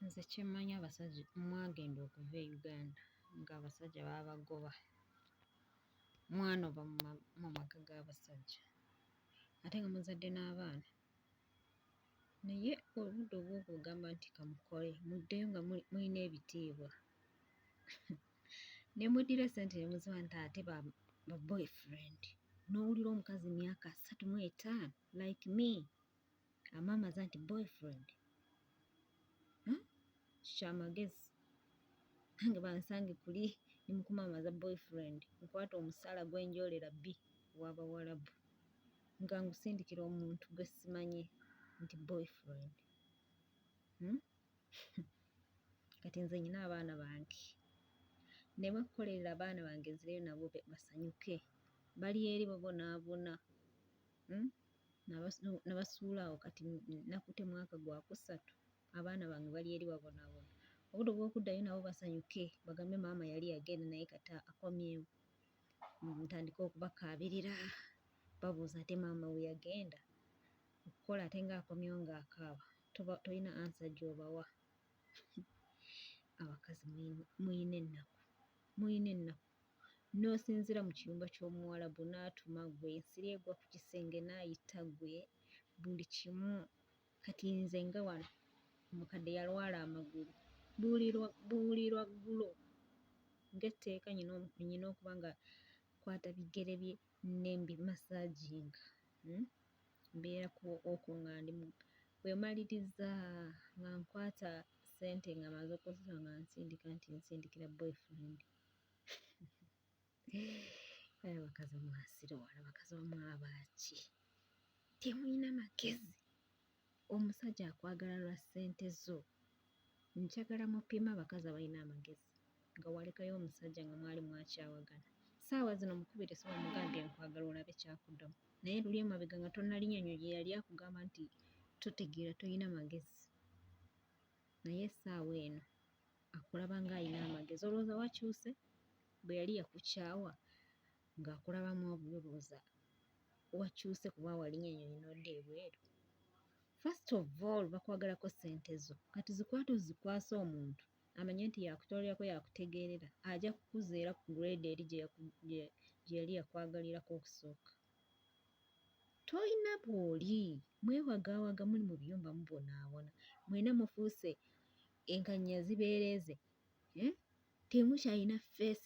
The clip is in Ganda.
Nze kye mmanyi abasajja mwagenda okuva e Uganda ng'abasajja baabagoba, mwanova mu maka g'abasajja ate nga muzadde n'abaana, naye obudde obw'okugamba nti kamukole muddeyo nga mulina ebitiibwa ne muddira ssente ne muziba nti ate ba boyfriend. N'owulira omukazi myaka 35 like me amamaza nti boyfriend, kyamagezi. Nange bansange kuli ne mukumamaza boyfriend, nkwata omusaala gwenjoolera bbi w'Abawarabu nga ngusindikira omuntu gwe simanyi nti boyfriend. Kati nze nnyina abaana bange ne bakukolerera abaana bange nzireyo nabo basanyuke, bali eri babonaabona, nabasuula awo kati nakutte mwaka gwa kusatu, abaana bange bali eri babonaabona. Obudde obw'okuddayo nabo basanyuke bagambe maama yali yagenda naye kati akomyewo, ntandike okubakaabirira babuuza ate maama we yagenda okukola ate ng'akomyewo ng'akaaba, tolina ansa gy'obawa. Abakazi muyina ennaku, muyina ennaku. N'osinziira mu kiyumba ky'Omuwarabu n'atuma ggwe ensiri egwa ku kisenge n'ayita ggwe buli kimu. Kati nze nga wano omukadde yalwala amagulu, buulirwa ggulo ng'etteeka nnyina okuba nga nkwata bigere bye nembimasaaginga. Mbeerako okwo nga ndi bwe maliriza nga nkwata ssente nga maze okuzita nga nsindika nti nsindikira boyfriend. Abakazi mwasire wala, bakazi bamwabaaki, temulina magezi. Omusajja akwagala lwa ssente zo, njagala mupime abakazi abalina amagezi nga walekayo omusajja nga mwali mwakyawagana. Ssaawa zino mukubire esimu omugambye nkwagala olabe kyakuddamu, naye luli emabega nga tonnalinyonyola yali akugamba nti totegeera, toyina magezi. Naye essaawa eno akulaba ng'ayina amagezi, olowooza wakyuse? Bwe yali yakukyawa ng'akulabamu obubi olowooza wakyuse kuba walinyonyola n'odda ebweru? First of all bakwagalako ssente zo, kati zikwate ozikwase omuntu amanye nti yakutwalirako yakutegeerera, ajja kukuzeera ku grade eri gye yali yakwagalirako okusooka. Toyina bw'oli, mwewagaawaga muli mu biyumba mubonaabona, mwenna mufuuse enkanya zibeereze, temukyalina face